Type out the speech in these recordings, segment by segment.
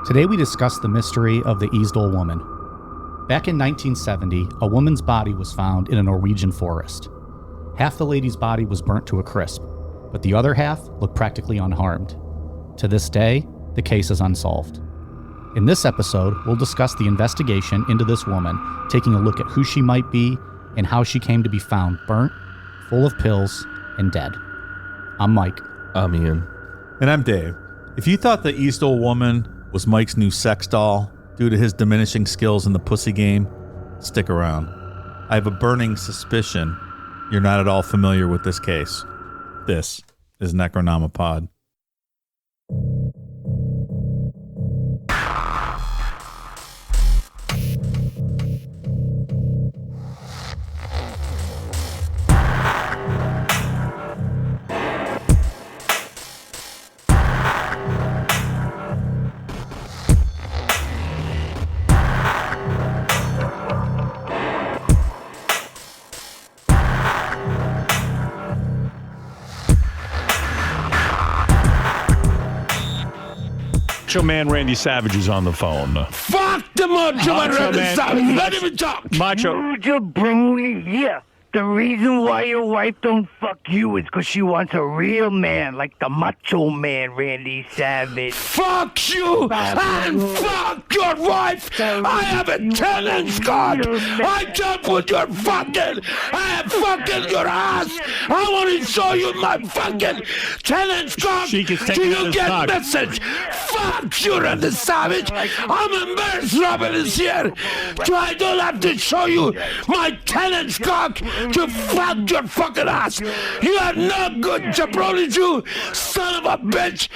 Today we discuss the mystery of the Isdal Woman. Back in 1970, a woman's body was found in a Norwegian forest. Half the lady's body was burnt to a crisp, but the other half looked practically unharmed. To this day, the case is unsolved. In this episode, we'll discuss the investigation into this woman, taking a look at who she might be and how she came to be found burnt, full of pills, and dead. I'm Mike. I'm Ian. And I'm Dave. If you thought the Isdal Woman was Mike's new sex doll due to his diminishing skills in the pussy game, stick around. I have a burning suspicion you're not at all familiar with this case. This is Necronomipod. Macho Man Randy Savage is on the phone. Fuck the Macho Man Randy Savage. Let him talk. Macho. Jabroni, yeah. The reason why your wife don't fuck you is because she wants a real man like the Macho Man Randy Savage. Fuck you and fuck your wife. I have a tenant's card. I can't put your fucking. I am fucking your ass. I want to show you my fucking tenant's card. She can take Do it you as get cock. message? Fuck you, Randy Savage. I'm embarrassed Robin is here. So I don't have to show you my tenant's cock to fuck your fucking ass. You are not good, jabroni Jew, son of a bitch.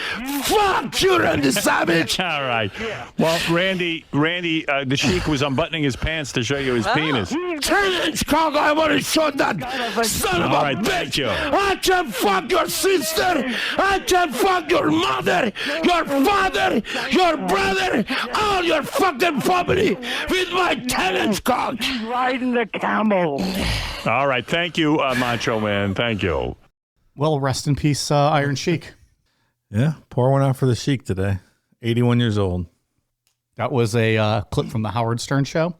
Fuck you, Randy Savage. All right. Well, Randy, the Sheik was unbuttoning his pants to show you his penis. Tenant's cock, I want to show that son of All a right, thank bitch. you. I can fuck your sister. I can fuck your mother, your father, your brother, all your fucking family with my tenant's cock. Riding the camel. All right. Thank you, Macho Man. Thank you. Well, rest in peace, Iron Sheik. Yeah, pour one out for the Sheik today. 81 years old. That was a clip from the Howard Stern show.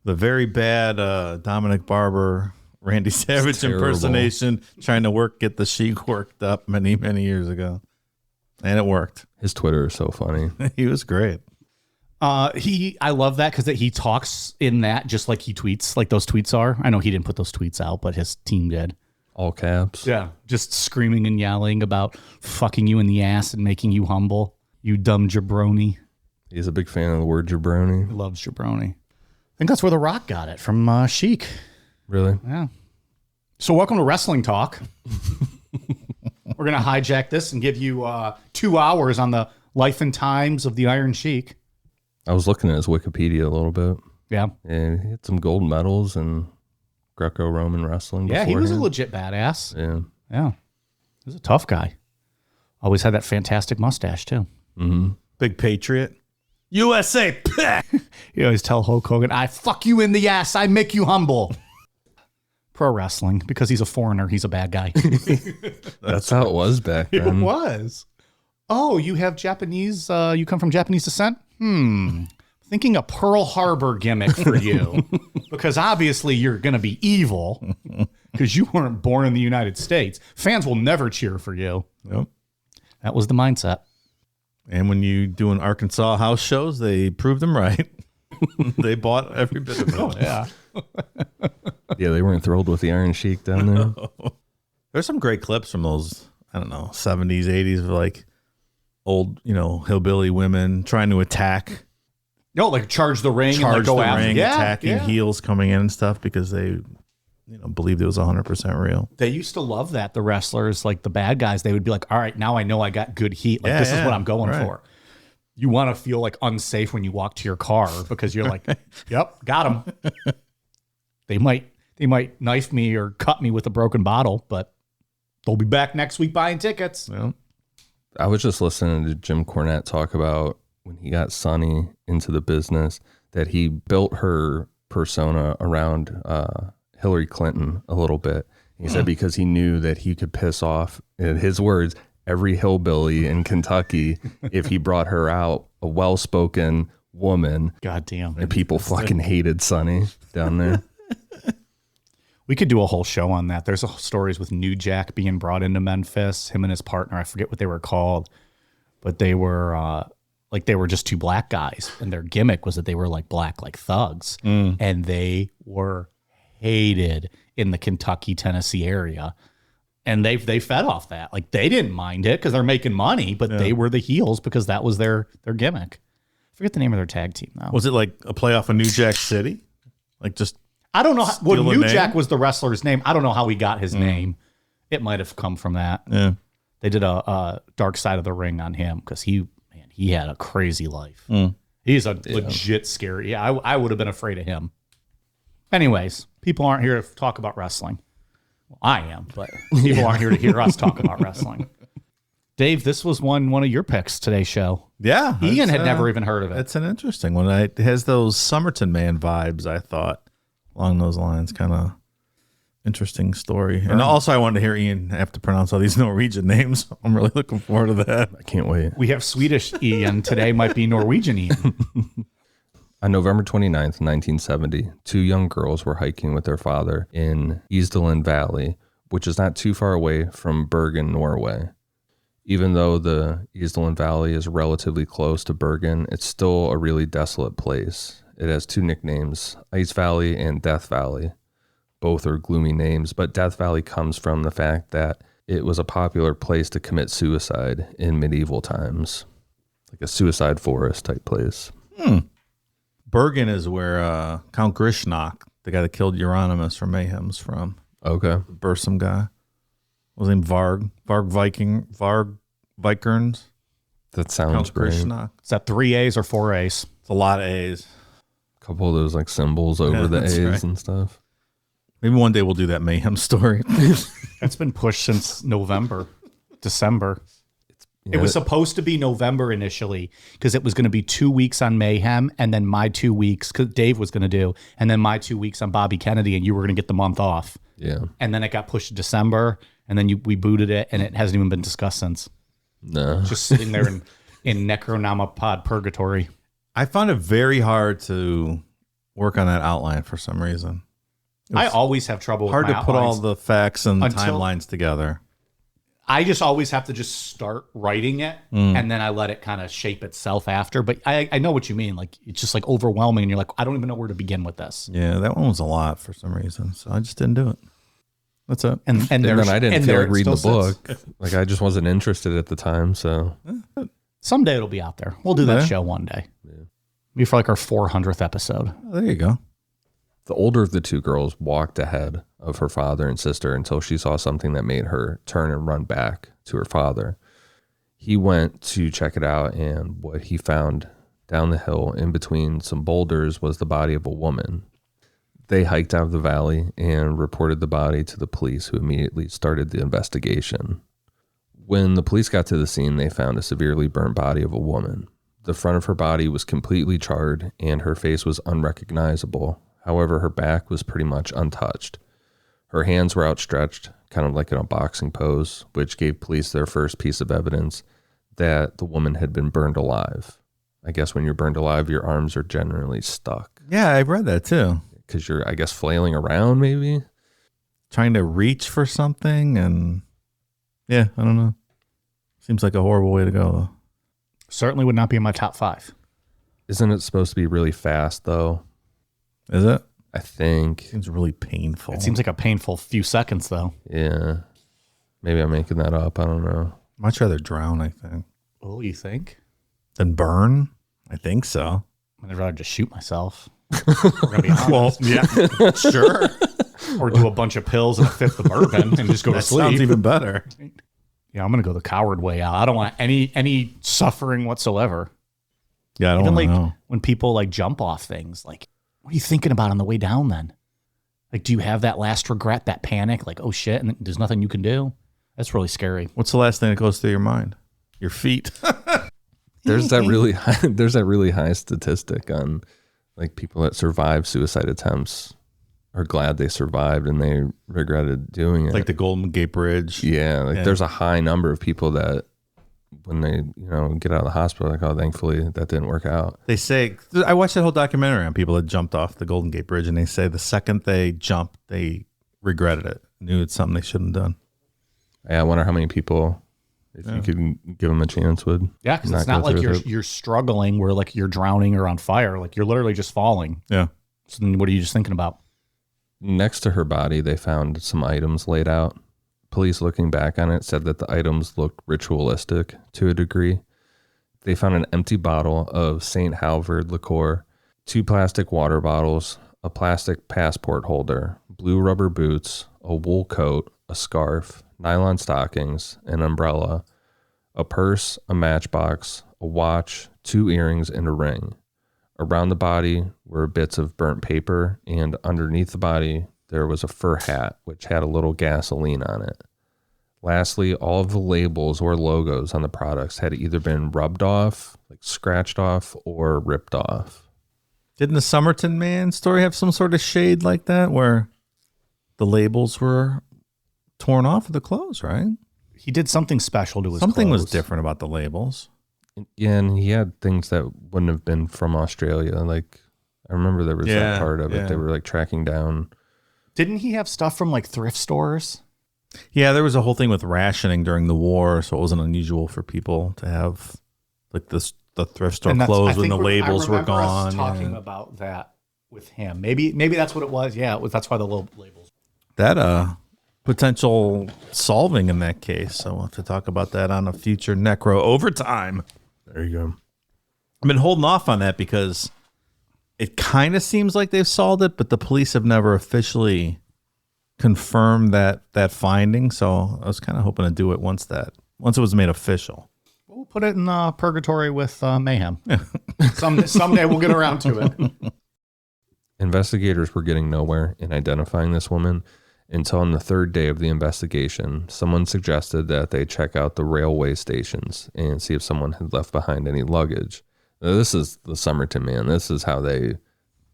The very bad Dominic Barber, Randy Savage terrible. impersonation, trying to get the Sheik worked up many, many years ago. And it worked. His Twitter is so funny. He was great. I love that because he talks in that just like he tweets, like those tweets are. I know he didn't put those tweets out, but his team did. All caps. Yeah. Just screaming and yelling about fucking you in the ass and making you humble. You dumb jabroni. He's a big fan of the word jabroni. He loves jabroni. I think that's where The Rock got it, from Sheik. Really? Yeah. So welcome to Wrestling Talk. We're going to hijack this and give you 2 hours on the life and times of the Iron Sheik. I was looking at his Wikipedia a little bit. Yeah. And he had some gold medals in Greco-Roman wrestling. Yeah, he was a beforehand. legit badass. Yeah. Yeah. He was a tough guy. Always had that fantastic mustache, too. Mm-hmm. Big patriot. USA. You always tell Hulk Hogan, I fuck you in the ass. I make you humble. Pro wrestling, because he's a foreigner, he's a bad guy. That's how it was back It then. was. Oh, you have Japanese, you come from Japanese descent? Thinking a Pearl Harbor gimmick for you. Because obviously you're going to be evil because you weren't born in the United States. Fans will never cheer for you. Yep. That was the mindset. And when you doing Arkansas house shows, they proved them right. They bought every bit of it. Yeah. Yeah, they weren't thrilled with the Iron Sheik down there. There's some great clips from those, I don't know, 70s, 80s, of like old, hillbilly women trying to attack. No, like charge the ring and like Charge go the after. ring, Yeah, attacking yeah. heels coming in and stuff because they, believed it was 100% real. They used to love that, the wrestlers, like the bad guys, they would be like, all right, now I know I got good heat. Like, this is what I'm going for. You want to feel like unsafe when you walk to your car because you're like, yep, got him. They might knife me or cut me with a broken bottle, but they'll be back next week buying tickets. Yeah. I was just listening to Jim Cornette talk about when he got Sonny into the business, that he built her persona around Hillary Clinton a little bit. He said because he knew that he could piss off, in his words, every hillbilly in Kentucky if he brought her out a well-spoken woman. God damn. And people fucking hated Sonny down there. We could do a whole show on that. There's stories with New Jack being brought into Memphis, him and his partner. I forget what they were called, but they were they were just two black guys, and their gimmick was that they were like black, like thugs, and they were hated in the Kentucky, Tennessee area, and they fed off that. Like they didn't mind it because they're making money, but they were the heels because that was their gimmick. I forget the name of their tag team now. Was it like a playoff of New Jack City? Like just. I don't know. Well, New name? Jack was the wrestler's name. I don't know how he got his name. It might have come from that. Yeah. They did a Dark Side of the Ring on him because he had a crazy life. He's a legit scary. Yeah, I would have been afraid of him. Anyways, people aren't here to talk about wrestling. Well, I am, but people aren't here to hear us talk about wrestling. Dave, this was one of your picks today's show. Yeah. Ian had never even heard of it. It's an interesting one. It has those Somerton Man vibes, I thought. Along those lines, kind of interesting story. And also I wanted to hear Ian have to pronounce all these Norwegian names. I'm really looking forward to that. I can't wait. We have Swedish Ian. Today might be Norwegian Ian. On November 29th, 1970, two young girls were hiking with their father in Isdal Valley, which is not too far away from Bergen, Norway. Even though the Isdal Valley is relatively close to Bergen, it's still a really desolate place. It has two nicknames, Ice Valley and Death Valley. Both are gloomy names, but Death Valley comes from the fact that it was a popular place to commit suicide in medieval times, like a suicide forest type place. Bergen is where Count Grishnak, the guy that killed Euronymous from Mayhem's from. Okay. The Bursum guy. What was his name? Varg Vikernes? That sounds Count great. Grishnak. Is that 3 A's or 4 A's? It's a lot of A's. A couple of those like symbols over the that's A's right. and stuff. Maybe one day we'll do that Mayhem story. That's been pushed since December. Yeah, It was supposed to be November initially because it was going to be 2 weeks on Mayhem and then my 2 weeks, because Dave was going to do, and then my 2 weeks on Bobby Kennedy, and you were going to get the month off. Yeah. And then it got pushed to December, and then we booted it, and it hasn't even been discussed since. No. Just sitting there in Necronomapod purgatory. I found it very hard to work on that outline for some reason. I always have trouble with Hard my to put all outlines. the facts and Until- timelines together. I just always have to just start writing it, and then I let it kind of shape itself after. But I know what you mean. Like, it's just like overwhelming, and you're like, I don't even know where to begin with this. Yeah, that one was a lot for some reason, so I just didn't do it. That's it. And And then I didn't feel like reading the still book. sits. Like I just wasn't interested at the time. So Someday it'll be out there. We'll do that Yeah. show one day. Maybe for like our 400th episode. Oh, there you go. the older of the two girls walked ahead of her father and sister until she saw something that made her turn and run back to her father. He went to check it out, and what he found down the hill in between some boulders was the body of a woman. They hiked out of the valley and reported the body to the police, who immediately started the investigation. When the police got to the scene, they found a severely burnt body of a woman. The front of her body was completely charred and her face was unrecognizable. However, her back was pretty much untouched. Her hands were outstretched, kind of like in a boxing pose, which gave police their first piece of evidence that the woman had been burned alive. I guess when you're burned alive, your arms are generally stuck Yeah, I've read that too. because you're, I guess, flailing around maybe. Trying to reach for something, and yeah, I don't know. Seems like a horrible way to go, though. Certainly would not be in my top 5. Isn't it supposed to be really fast, though? Is it? I think. Seems really painful. It seems like a painful few seconds, though. Yeah. Maybe I'm making that up. I don't know. Much rather drown, I think, Oh, you think? than burn. I think so. I'd rather just shoot myself. We're gonna be honest. yeah, sure. Or do a bunch of pills and a fifth of bourbon and just go to That sleep. sounds even better. Yeah, I'm gonna go the coward way out. I don't want any suffering whatsoever. Yeah, I don't Even want like to know. when people like jump off things, like, what are you thinking about on the way down then? Like, do you have that last regret, that panic, like, oh shit, and there's nothing you can do? That's really scary. What's the last thing that goes through your mind? Your feet. There's that really high statistic on like people that survive suicide attempts are glad they survived and they regretted doing it. Like the Golden Gate Bridge. Yeah, there's a high number of people that when they, get out of the hospital, like, oh, thankfully that didn't work out. They say, I watched that whole documentary on people that jumped off the Golden Gate Bridge, and they say the second they jumped, they regretted it, knew it's something they shouldn't have done. Yeah, I wonder how many people, if you could give them a chance, would. Yeah, because it's not like you're struggling where like you're drowning or on fire. Like you're literally just falling. Yeah. So then what are you just thinking about? Next to her body, they found some items laid out. Police looking back on it said that the items looked ritualistic to a degree. They found an empty bottle of St. Halvard liqueur, 2 plastic water bottles, a plastic passport holder, blue rubber boots, a wool coat, a scarf, nylon stockings, an umbrella, a purse, a matchbox, a watch, 2 earrings, and a ring. Around the body were bits of burnt paper, and underneath the body there was a fur hat, which had a little gasoline on it. Lastly, all of the labels or logos on the products had either been rubbed off, like scratched off, or ripped off. Didn't the Somerton Man story have some sort of shade like that where the labels were torn off of the clothes, right? He did something special to his Something was clothes. different about the labels. Yeah, and he had things that wouldn't have been from Australia. Like, I remember there was that part of it. They were like tracking down. Didn't he have stuff from like thrift stores? Yeah, there was a whole thing with rationing during the war, so it wasn't unusual for people to have like the thrift store clothes when the labels were gone. Us talking about that with him. Maybe that's what it was. Yeah, that's why the little labels. That potential solving in that case. So we'll have to talk about that on a future Necro Overtime. There you go. I've been holding off on that because it kind of seems like they've solved it, but the police have never officially confirmed that finding. So I was kind of hoping to do it once it was made official. We'll put it in purgatory with mayhem. Someday we'll get around to it. Investigators were getting nowhere in identifying this woman until on the 3rd day of the investigation, someone suggested that they check out the railway stations and see if someone had left behind any luggage. Now, this is the Somerton Man. This is how they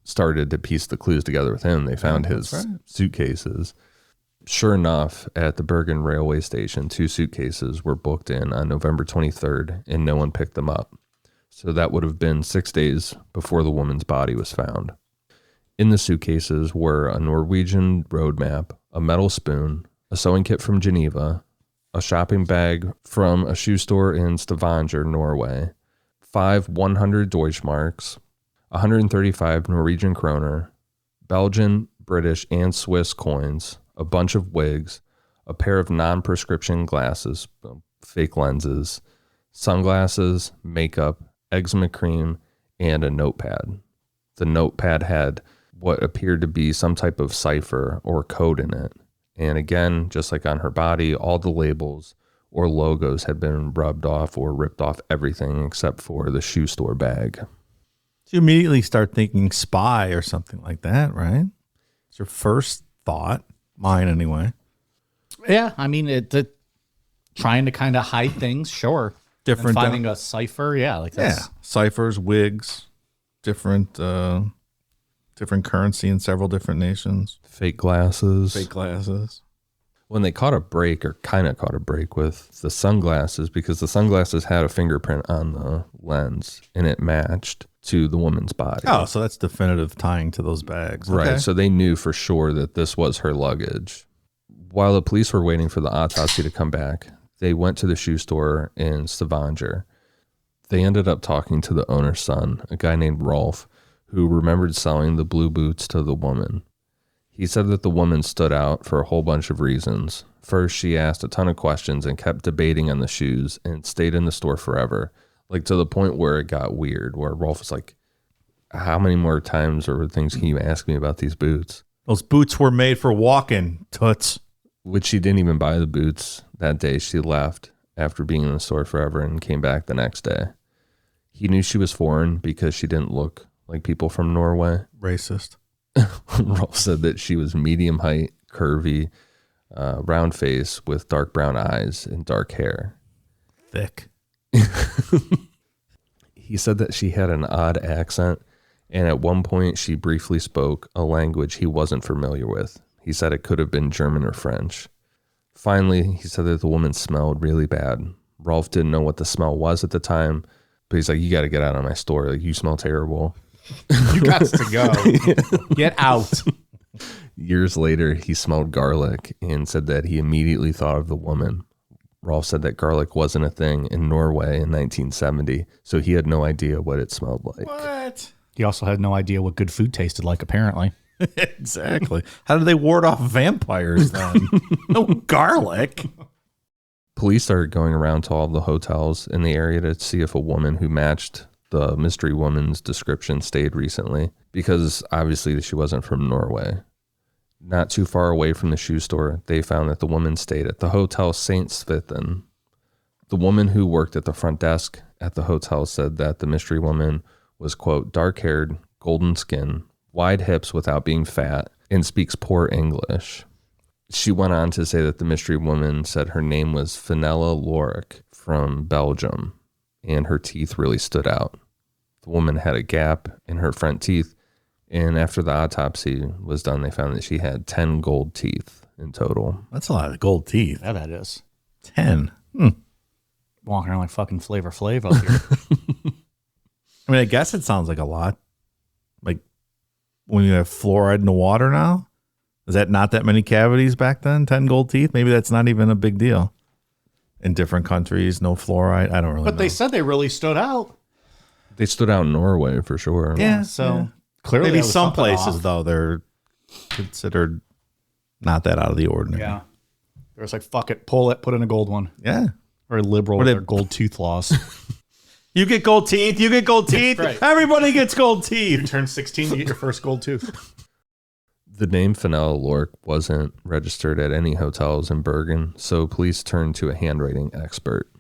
started to piece the clues together with him. They found his suitcases. Sure enough, at the Bergen railway station, 2 suitcases were booked in on November 23rd, and no one picked them up. So that would have been 6 days before the woman's body was found. In the suitcases were a Norwegian road map, a metal spoon, a sewing kit from Geneva, a shopping bag from a shoe store in Stavanger, Norway, 5 100 Deutschmarks, 135 Norwegian kroner, Belgian, British, and Swiss coins, a bunch of wigs, a pair of non-prescription glasses, fake lenses, sunglasses, makeup, eczema cream, and a notepad. The notepad had what appeared to be some type of cipher or code in it. And again, just like on her body, all the labels or logos had been rubbed off or ripped off everything except for the shoe store bag. So you immediately start thinking spy or something like that, right? It's your first thought, mine anyway. Yeah, I mean, trying to kind of hide things, sure. Different. And finding a cipher, yeah. Like that's, ciphers, wigs, different currency in several different nations. Fake glasses. When they caught a break, or kind of caught a break with the sunglasses, because the sunglasses had a fingerprint on the lens and it matched to the woman's body. Oh, so that's definitive tying to those bags. Right. Okay. So they knew for sure that this was her luggage. While the police were waiting for the autopsy to come back, they went to the shoe store in Stavanger. They ended up talking to the owner's son, a guy named Rolf, who remembered selling the blue boots to the woman. He said that the woman stood out for a whole bunch of reasons. First, she asked a ton of questions and kept debating on the shoes and stayed in the store forever, like to the point where it got weird, where Rolf was like, how many more times or things can you ask me about these boots? Those boots were made for walking, toots. Which she didn't even buy the boots that day. She left after being in the store forever and came back the next day. He knew she was foreign because she didn't look like people from Norway. Racist. Rolf said that she was medium height, curvy, round face with dark brown eyes and dark hair. Thick. He said that she had an odd accent And at one point, she briefly spoke a language he wasn't familiar with. He said it could have been German or French. Finally, he said that the woman smelled really bad. Rolf didn't know what the smell was at the time, but he's like, you got to get out of my store. Like, you smell terrible. You got to go. Get out. Years later, he smelled garlic and said that he immediately thought of the woman. Rolf said that garlic wasn't a thing in Norway in 1970, so he had no idea what it smelled like. What? He also had no idea what good food tasted like, apparently. Exactly. How do they ward off vampires then? No garlic. Police started going around to all the hotels in the area to see if a woman who matched the mystery woman's description stayed recently, because obviously she wasn't from Norway. Not too far away from the shoe store, they found that the woman stayed at the Hotel St. Svithin. The woman who worked at the front desk at the hotel said that the mystery woman was, quote, dark-haired, golden skin, wide hips without being fat, and speaks poor English. She went on to say that the mystery woman said her name was Fenella Lorik from Belgium, and her teeth really stood out. The woman had a gap in her front teeth, and after the autopsy was done, they found that she had 10 gold teeth in total. That's a lot of gold teeth. Yeah, that is. 10. Walking around like fucking Flavor Flav up here. I mean, I guess it sounds like a lot. Like when you have fluoride in the water now, is that not that many cavities back then? 10 gold teeth? Maybe that's not even a big deal. In different countries, no fluoride. I don't really know. But they said they really stood out. They stood out in Norway for sure. Yeah, So clearly, maybe that was some something places off. though they're considered not that out of the ordinary. Yeah. There was like, fuck it, pull it, put in a gold one. Yeah. Very liberal with their gold tooth laws. You get gold teeth. You get gold teeth. Right. Everybody gets gold You teeth. turn 16, you get your first gold tooth. The name Fenella Lorik wasn't registered at any hotels in Bergen, so police turned to a handwriting expert.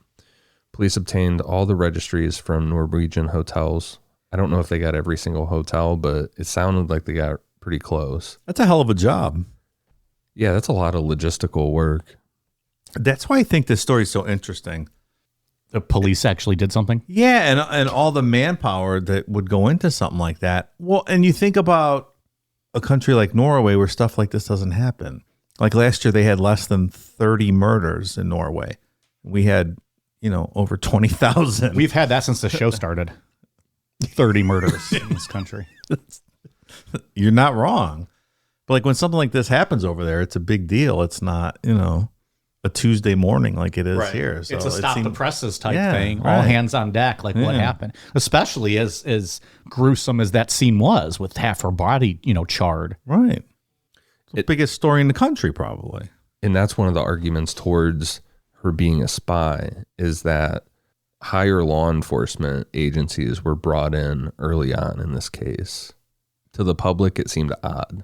Police obtained all the registries from Norwegian hotels. I don't know if they got every single hotel, but it sounded like they got pretty close. That's a hell of a job. Yeah, that's a lot of logistical work. That's why I think this story is so interesting. The police actually did something. Yeah, and all the manpower that would go into something like that. Well, and you think about a country like Norway where stuff like this doesn't happen. Like last year, they had less than 30 murders in Norway. We had, over 20,000. We've had that since the show started. 30 murders in this country. You're not wrong. But like when something like this happens over there, it's a big deal. It's not, a Tuesday morning like it is here. So it's a stop the presses type Yeah, thing. right. All hands on deck, like what happened. Especially as gruesome as that scene was with half her body, charred. Right. It's the biggest story in the country, probably. And that's one of the arguments towards her being a spy, is that higher law enforcement agencies were brought in early on in this case. To the public, it seemed odd.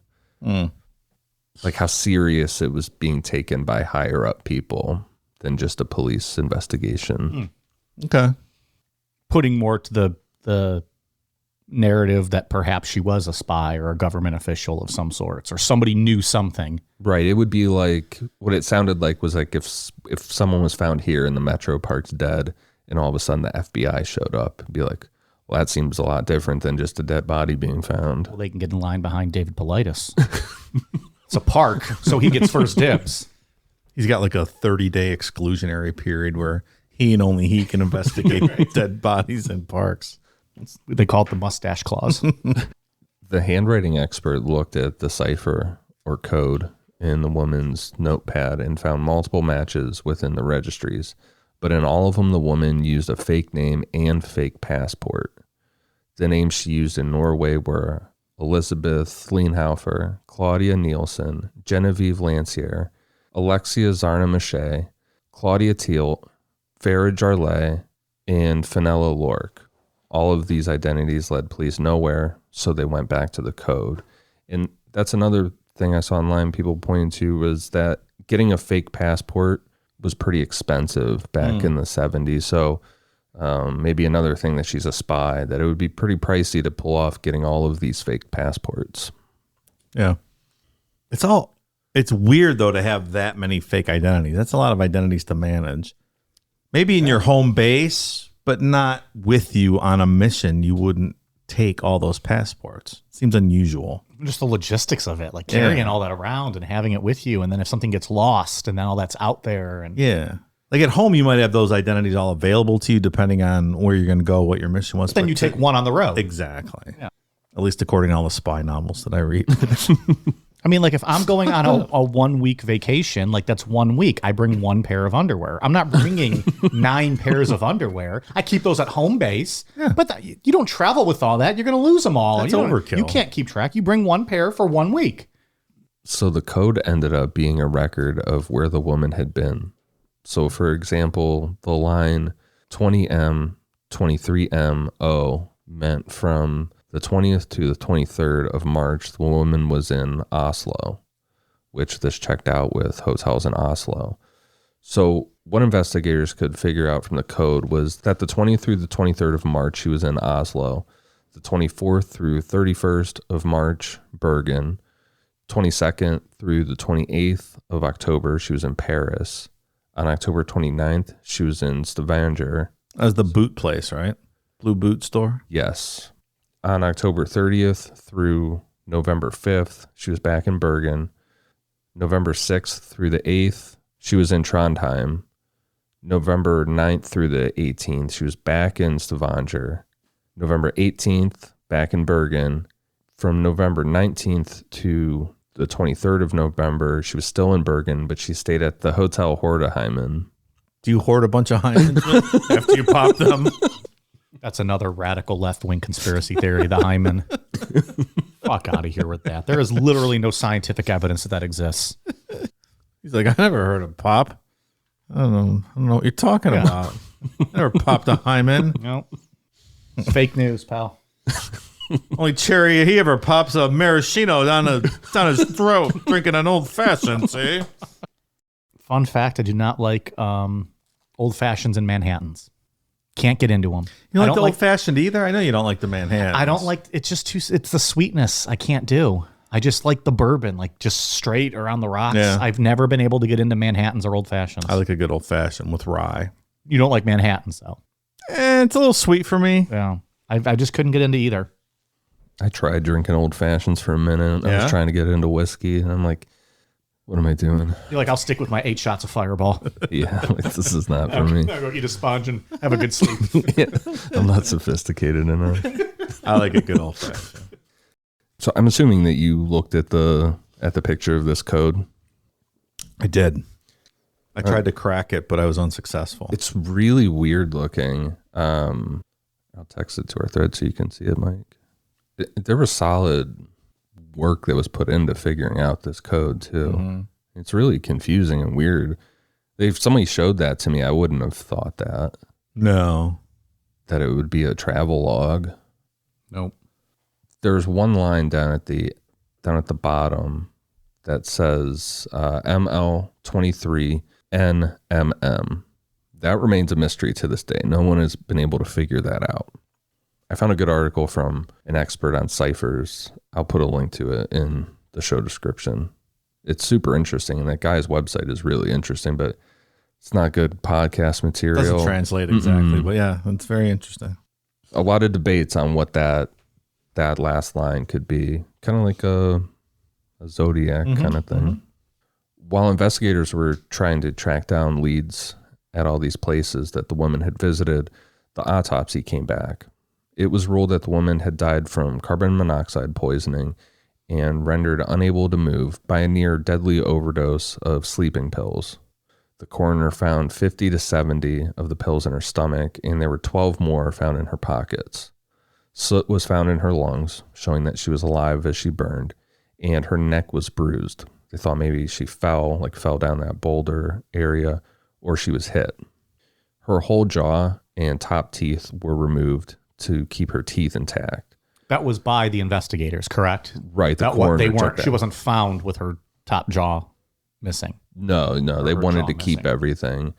Like how serious it was being taken by higher up people than just a police investigation. Okay. Putting more to the narrative that perhaps she was a spy or a government official of some sorts, or somebody knew something. Right. It would be like, what it sounded like was like if someone was found here and the Metro Park's dead and all of a sudden the FBI showed up, it'd be like, well, that seems a lot different than just a dead body being found. Well, they can get in line behind David Paulides. It's a park, so he gets first dibs. He's got like a 30-day exclusionary period where he and only he can investigate dead bodies in parks. They call it the mustache clause. The handwriting expert looked at the cipher or code in the woman's notepad and found multiple matches within the registries. But in all of them, the woman used a fake name and fake passport. The names she used in Norway were Elizabeth Fleenhofer, Claudia Nielsen, Genevieve Lancier, Alexia Zarna-Mache, Claudia Teal, Farah Jarley, and Fenella Lorik. All of these identities led police nowhere, so they went back to the code. And that's another thing I saw online people pointing to, was that getting a fake passport was pretty expensive back in the 70s. So maybe another thing that she's a spy, that it would be pretty pricey to pull off getting all of these fake passports. Yeah. It's weird though to have that many fake identities. That's a lot of identities to manage. Maybe in your home base, but not with you on a mission. You wouldn't take all those passports? Seems unusual. Just the logistics of it, like carrying all that around and having it with you. And then if something gets lost and then all that's out there. And Yeah. Like at home, you might have those identities all available to you depending on where you're going to go, what your mission was. Then you take one on the road. Exactly. Yeah. At least according to all the spy novels that I read. I mean, like if I'm going on a 1 week vacation, like that's 1 week, I bring one pair of underwear. I'm not bringing 9 pairs of underwear. I keep those at home base, but you don't travel with all that. You're going to lose them all. That's overkill. You can't keep track. You bring one pair for 1 week. So the code ended up being a record of where the woman had been. So for example, the line 20M, 23M, O meant from the 20th to the 23rd of March, the woman was in Oslo, which this checked out with hotels in Oslo. So what investigators could figure out from the code was that the 20th through the 23rd of March, she was in Oslo. The 24th through 31st of March, Bergen. 22nd through the 28th of October, she was in Paris. On October 29th, she was in Stavanger. That was the boot place, right? Blue boot store? Yes. On October 30th through November 5th, she was back in Bergen. November 6th through the 8th, she was in Trondheim. November 9th through the 18th, she was back in Stavanger. November 18th, back in Bergen. From November 19th to the 23rd of November, she was still in Bergen, but she stayed at the Hotel Hordeheimen. Do you hoard a bunch of Heinens after you pop them? That's another radical left-wing conspiracy theory, the hymen. Fuck out of here with that. There is literally no scientific evidence that exists. He's like, I never heard of pop. I don't know what you're talking about. Never popped a hymen. No. Fake news, pal. Only cherry he ever pops a maraschino down his throat, drinking an old fashioned. See. Fun fact: I do not like old fashions and Manhattans. Can't get into them. You don't like the old fashioned either? I know you don't like the Manhattan. I don't like. It's just too. It's the sweetness. I can't do. I just like the bourbon, like just straight around the rocks. Yeah. I've never been able to get into Manhattans or old fashions. I like a good old fashioned with rye. You don't like Manhattans though. It's a little sweet for me. Yeah, I just couldn't get into either. I tried drinking old fashions for a minute. I was trying to get into whiskey, and I'm like, what am I doing? You're like, I'll stick with my 8 shots of Fireball. Yeah, like, this is not for me. I'll go eat a sponge and have a good sleep. Yeah, I'm not sophisticated enough. I like a good old fashioned. So I'm assuming that you looked at the picture of this code. I did. I tried to crack it, but I was unsuccessful. It's really weird looking. I'll text it to our thread so you can see it, Mike. There was solid work that was put into figuring out this code too. Mm-hmm. It's really confusing and weird. If somebody showed that to me, I wouldn't have thought that. No. That it would be a travel log. Nope. There's one line down at the bottom that says ML23NMM. That remains a mystery to this day. No one has been able to figure that out. I found a good article from an expert on ciphers. I'll put a link to it in the show description. It's super interesting, and that guy's website is really interesting, but it's not good podcast material. Doesn't translate exactly, but yeah, it's very interesting. A lot of debates on what that last line could be, kind of like a zodiac kind of thing. Mm-hmm. While investigators were trying to track down leads at all these places that the woman had visited, the autopsy came back. It was ruled that the woman had died from carbon monoxide poisoning and rendered unable to move by a near deadly overdose of sleeping pills. The coroner found 50 to 70 of the pills in her stomach, and there were 12 more found in her pockets. Soot was found in her lungs, showing that she was alive as she burned, and her neck was bruised. They thought maybe she fell down that boulder area, or she was hit. Her whole jaw and top teeth were removed to keep her teeth intact. That was by the investigators, correct? Right. She wasn't found with her top jaw missing. No, they wanted to keep everything.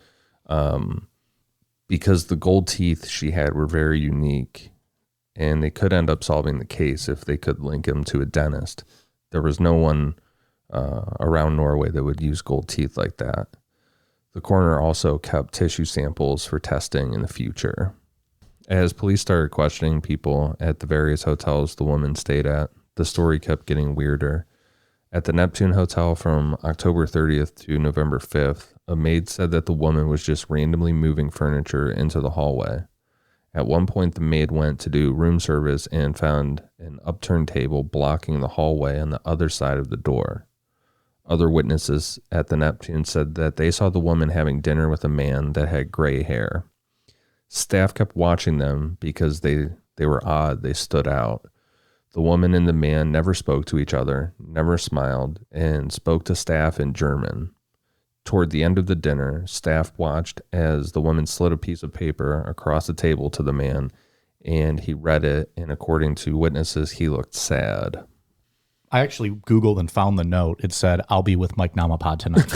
Because the gold teeth she had were very unique, and they could end up solving the case if they could link him to a dentist. There was no one around Norway that would use gold teeth like that. The coroner also kept tissue samples for testing in the future. As police started questioning people at the various hotels the woman stayed at, the story kept getting weirder. At the Neptune Hotel from October 30th to November 5th, a maid said that the woman was just randomly moving furniture into the hallway. At one point, the maid went to do room service and found an upturned table blocking the hallway on the other side of the door. Other witnesses at the Neptune said that they saw the woman having dinner with a man that had gray hair. Staff kept watching them because they were odd. They stood out. The woman and the man never spoke to each other, never smiled, and spoke to staff in German. Toward the end of the dinner, staff watched as the woman slid a piece of paper across the table to the man, and he read it, and according to witnesses, he looked sad. I actually Googled and found the note. It said, "I'll be with Mike Namapod tonight."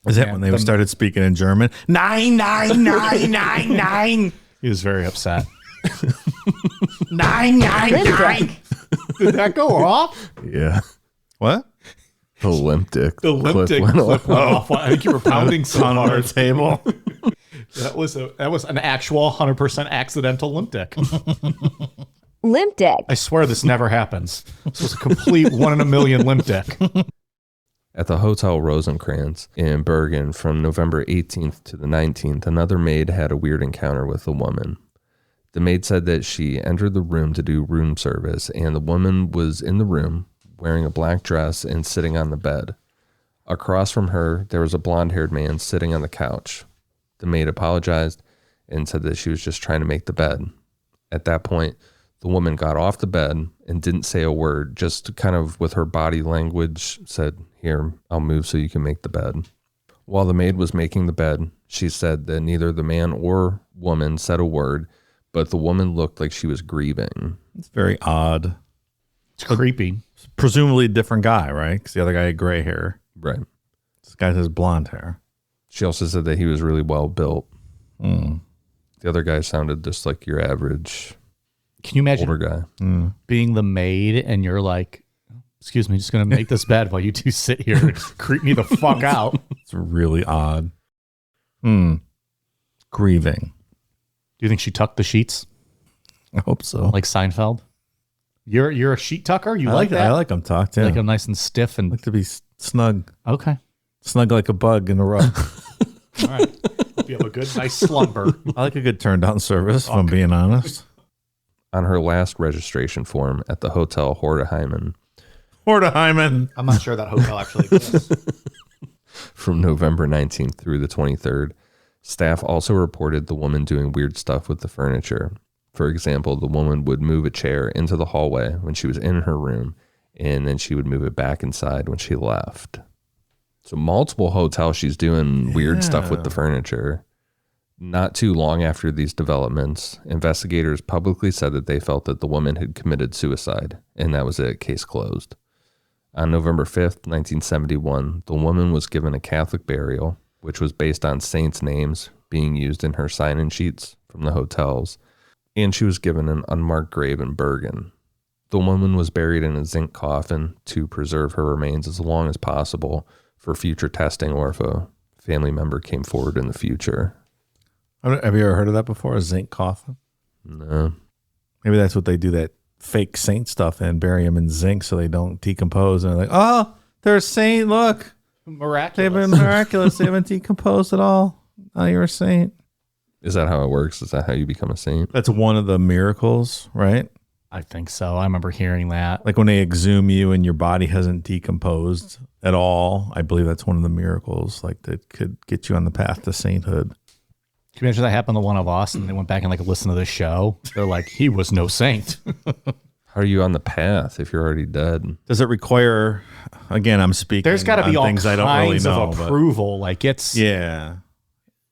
Is that when they started speaking in German? 99999. He was very upset. 999. Did that go off? Yeah. What? The limp dick. The limp dick went clip went off. I think you were pounding so On our hard. table. That was an actual 100% accidental limp dick. Limp dick. I swear this never happens. This was a complete 1 in a million limp dick. At the Hotel Rosenkrantz in Bergen from November 18th to the 19th, another maid had a weird encounter with a woman. The maid said that she entered the room to do room service, and the woman was in the room wearing a black dress and sitting on the bed. Across from her, there was a blonde-haired man sitting on the couch. The maid apologized and said that she was just trying to make the bed. At that point, the woman got off the bed and didn't say a word, just kind of with her body language said, "Here, I'll move so you can make the bed." While the maid was making the bed, she said that neither the man or woman said a word, but the woman looked like she was grieving. It's very odd. It's creepy. Presumably a different guy, right? Because the other guy had gray hair. Right. This guy has blonde hair. She also said that he was really well built. Mm. The other guy sounded just like your average Can you imagine older guy. being the maid and you're like, "Excuse me, just going to make this bed while you two sit here and creep me the fuck out." It's really odd. Grieving. Do you think she tucked the sheets I hope so. like Seinfeld? You're a sheet tucker? You I like that? I like them tucked, yeah. Like them nice and stiff and like to be snug. okay. Snug like a bug in a rug. All right. Hope you have a good, nice slumber. I like a good turn down service, if I'm being honest. On her last registration form at the Hotel Hordeheimen Hordeheimen. I'm not sure that hotel actually exists. from November 19th through the 23rd, staff also reported the woman doing weird stuff with the furniture. For example, the woman would move a chair into the hallway when she was in her room, and then she would move it back inside when she left. So multiple hotels, she's doing weird stuff with the furniture. Not too long after these developments, investigators publicly said that they felt that the woman had committed suicide, and that was it, case closed. On November 5th, 1971, the woman was given a Catholic burial, which was based on saints' names being used in her sign-in sheets from the hotels, and she was given an unmarked grave in Bergen. The woman was buried in a zinc coffin to preserve her remains as long as possible for future testing or if a family member came forward in the future. Have you ever heard of that before? A zinc coffin? No. Maybe that's what they do that fake saint stuff and bury them in zinc so they don't decompose. And they're like, oh, they're a saint. Look, Miraculous. they've been miraculous. They haven't decomposed at all. Now you're a saint. Is that how it works? Is that how you become a saint? That's one of the miracles, right? I think so. I remember hearing that. Like when they exhume you and your body hasn't decomposed at all. I believe that's one of the miracles, like that could get you on the path to sainthood. Can you imagine that happened to one of us and they went back and like listened to the show? They're like, he was no saint. How are you on the path if you're already dead? Does it require, again, I'm speaking There's got to be on all things kinds I don't really know, of but approval. Like it's yeah.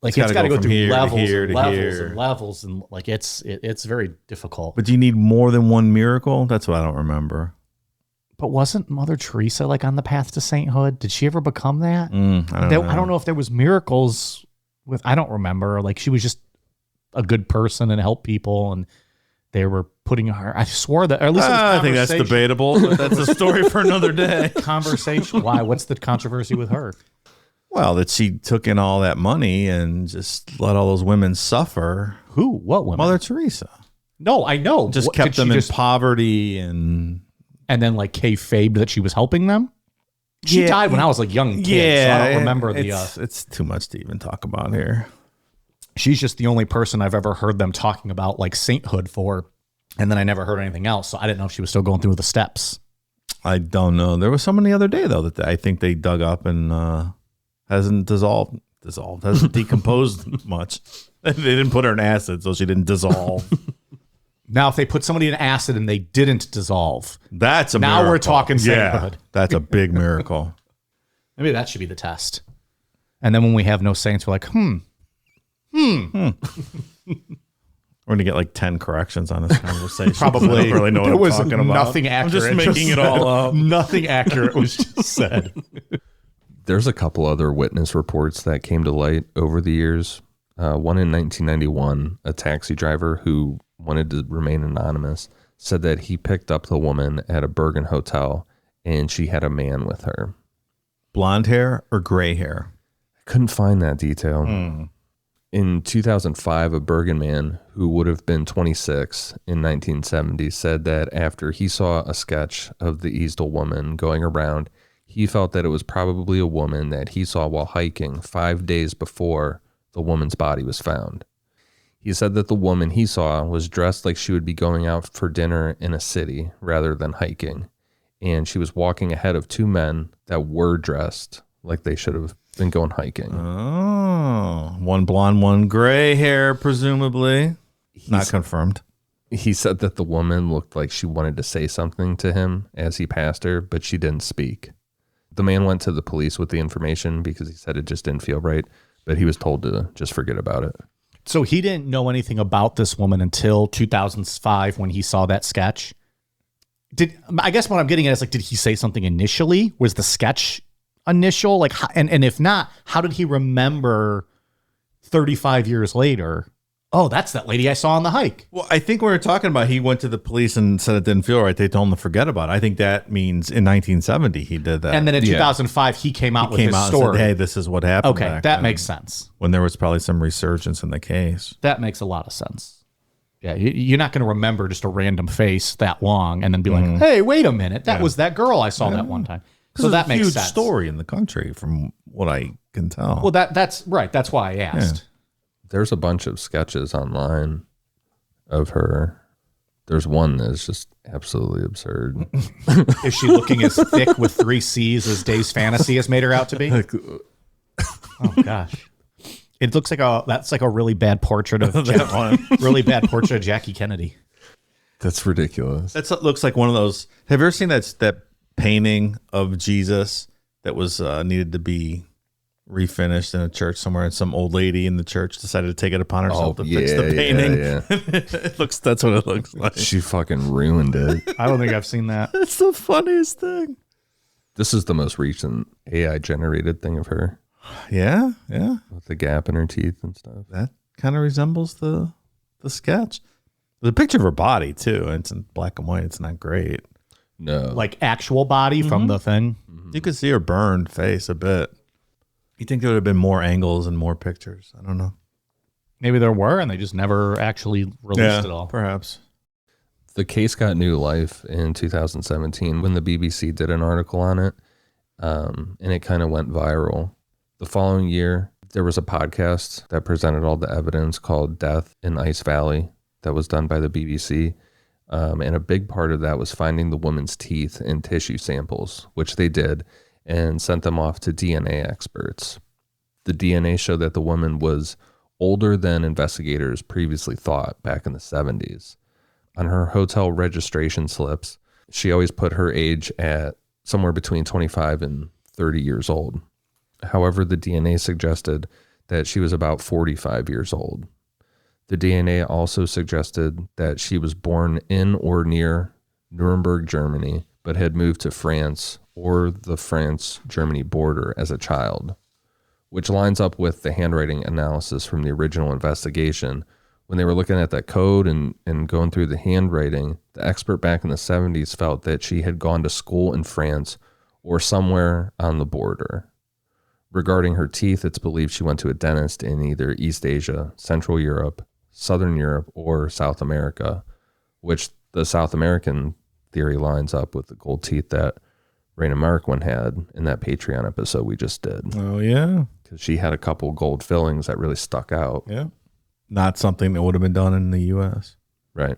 like It's it's gotta got to go go from through here to levels here and to levels here. and levels and like it's very difficult. But do you need more than one miracle? That's what I don't remember. But wasn't Mother Teresa like on the path to sainthood? Did she ever become that? I don't know if there was miracles with. I don't remember. Like she was just a good person and helped people, and they were putting her. I swore that. Or at least it was I think that's conversation. debatable, but that's a story for another day. Conversation. Why? What's the controversy with her? Well, that she took in all that money and just let all those women suffer. Who? What woman? Mother Teresa. No, I know. Just What, kept did them she in just- poverty and then like kayfabed that she was helping them. She died when I was like young kid, so I don't remember the. It's too much to even talk about here. She's just the only person I've ever heard them talking about like sainthood for, and then I never heard anything else. So I didn't know if she was still going through the steps. I don't know. There was someone the other day though that I think they dug up and hasn't dissolved, hasn't decomposed much. They didn't put her in acid, so she didn't dissolve. Now, if they put somebody in acid and they didn't dissolve, That's a now miracle. we're talking sainthood. That's a big miracle. Maybe that should be the test. And then when we have no saints, we're like, We're gonna get like 10 corrections on this conversation. Probably. I don't really know what There I'm was talking about. nothing accurate. I'm just making it all up. Nothing accurate was just said. There's a couple other witness reports that came to light over the years. One in 1991, a taxi driver who wanted to remain anonymous said that he picked up the woman at a Bergen hotel and she had a man with her. Blonde hair or gray hair? Couldn't find that detail. In 2005, a Bergen man who would have been 26 in 1970 said that after he saw a sketch of the Isdal Woman going around, he felt that it was probably a woman that he saw while hiking 5 days before the woman's body was found. He said that the woman he saw was dressed like she would be going out for dinner in a city rather than hiking, and she was walking ahead of two men that were dressed like they should have been going hiking. Oh, one blonde, one gray hair, presumably. Not confirmed. He said that the woman looked like she wanted to say something to him as he passed her, but she didn't speak. The man went to the police with the information because he said it just didn't feel right, but he was told to just forget about it. So he didn't know anything about this woman until 2005 when he saw that sketch. I guess what I'm getting at is like, did he say something initially? Was the sketch initial? Like, and if not, how did he remember 35 years later? Oh, that's that lady I saw on the hike. Well, I think we were talking about he went to the police and said it didn't feel right. They told him to forget about it. I think that means in 1970 he did that. And then in 2005, he came out with his and story. said, hey, this is what happened. Okay, back that then," makes sense. when there was probably some resurgence in the case. That makes a lot of sense. Yeah, you're not going to remember just a random face that long and then be like, hey, wait a minute. That was that girl I saw that one time. So that makes huge sense. story in the country from what I can tell. Well, that's right. That's why I asked. There's a bunch of sketches online of her. There's one that's just absolutely absurd. Is she looking as thick with 3 C's as Dave's fantasy has made her out to be? Oh gosh. It looks like that's like a really bad portrait of really bad portrait of Jackie Kennedy. That's ridiculous. That looks like one of those. Have you ever seen that painting of Jesus that was needed to be refinished in a church somewhere, and some old lady in the church decided to take it upon herself to fix the painting? Yeah. That's what it looks like. She fucking ruined it. I don't think I've seen that. It's the funniest thing. This is the most recent AI generated thing of her Yeah, with the gap in her teeth and stuff. that kind of resembles the sketch. There's a picture of her body too, and it's in black and white. It's not great. No. Like actual body from the thing. You could see her burned face a bit. You think there would have been more angles and more pictures? I don't know. Maybe there were, and they just never actually released it all. Perhaps. The case got new life in 2017 when the BBC did an article on it, and it kind of went viral. The following year, there was a podcast that presented all the evidence called Death in Ice Valley that was done by the BBC, and a big part of that was finding the woman's teeth in tissue samples, which they did, and sent them off to DNA experts. The DNA showed that the woman was older than investigators previously thought back in the 70s. On her hotel registration slips, she always put her age at somewhere between 25 and 30 years old. However, the DNA suggested that she was about 45 years old. The DNA also suggested that she was born in or near Nuremberg, Germany, but had moved to France or the France-Germany border as a child, which lines up with the handwriting analysis from the original investigation. When they were looking at that code and going through the handwriting, the expert back in the 70s felt that she had gone to school in France or somewhere on the border, Regarding her teeth, it's believed she went to a dentist in either East Asia, Central Europe, Southern Europe, or South America, which the South American theory lines up with the gold teeth that Raina Marquand had in that Patreon episode we just did. Oh, yeah. Because she had a couple gold fillings that really stuck out. Yeah. Not something that would have been done in the U.S. Right.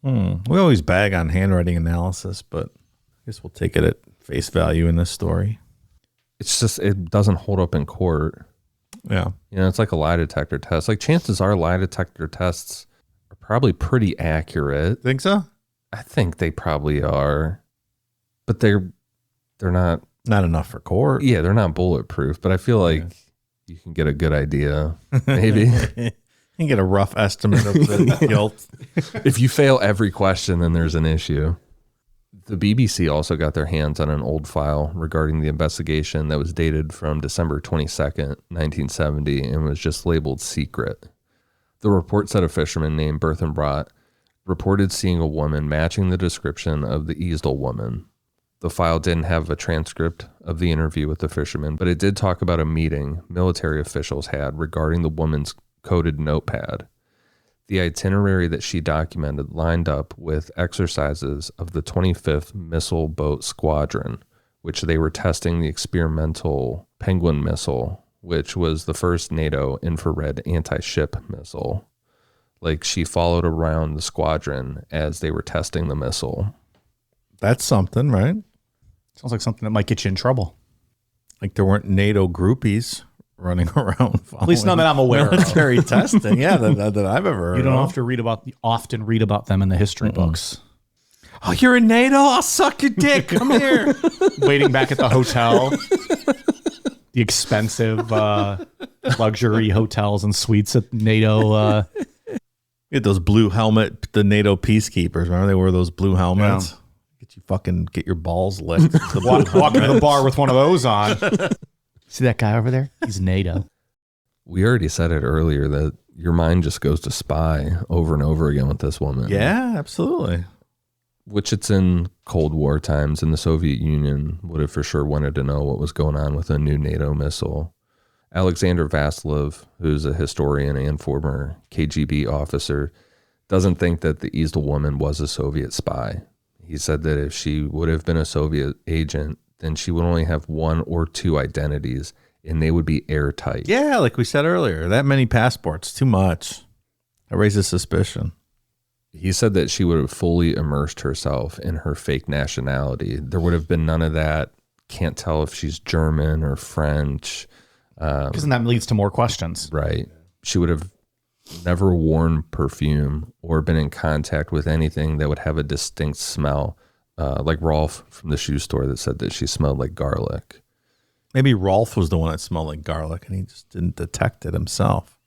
We always bag on handwriting analysis, but I guess we'll take it at face value in this story. It's just, it doesn't hold up in court. Yeah. You know, it's like a lie detector test. Like, chances are lie detector tests are probably pretty accurate. Think so? I think they probably are. But they're not enough for court. Yeah, they're not bulletproof, but I feel like you can get a good idea, maybe. You can get a rough estimate of the guilt. If you fail every question, then there's an issue. The BBC also got their hands on an old file regarding the investigation that was dated from December 22nd, 1970, and was just labeled secret. The report said a fisherman named Berthan Brott reported seeing a woman matching the description of the Isdal Woman. The file didn't have a transcript of the interview with the fisherman, but it did talk about a meeting military officials had regarding the woman's coded notepad. The itinerary that she documented lined up with exercises of the 25th Missile Boat Squadron, which they were testing the experimental Penguin missile, which was the first NATO infrared anti-ship missile. Like, she followed around the squadron as they were testing the missile. That's something, right? Sounds like something that might get you in trouble. Like there weren't NATO groupies running around. At least none that I'm aware of. Military testing, yeah, that I've ever heard. You don't of. have to often read about them in the history books. Oh, you're in NATO? I'll suck your dick. Come here. Waiting back at the hotel. The expensive luxury hotels and suites at NATO. You had those blue helmet, the NATO peacekeepers. Remember they wore those blue helmets? Yeah. Get your balls licked. Walk into the bar with one of those on. See that guy over there? He's NATO. We already said it earlier that your mind just goes to spy over and over again with this woman. Yeah, absolutely. Which it's in Cold War times, and the Soviet Union would have for sure wanted to know what was going on with a new NATO missile. Alexander Vasilov, who's a historian and former KGB officer, doesn't think that the Isdal Woman was a Soviet spy. He said that if she would have been a Soviet agent, then she would only have one or two identities, and they would be airtight. Yeah, like we said earlier, that many passports, too much. That raises suspicion. He said that she would have fully immersed herself in her fake nationality. There would have been none of that. Can't tell if she's German or French. Because that leads to more questions. Right. She would have never worn perfume or been in contact with anything that would have a distinct smell, like Rolf from the shoe store that said that she smelled like garlic. Maybe Rolf was the one that smelled like garlic and he just didn't detect it himself.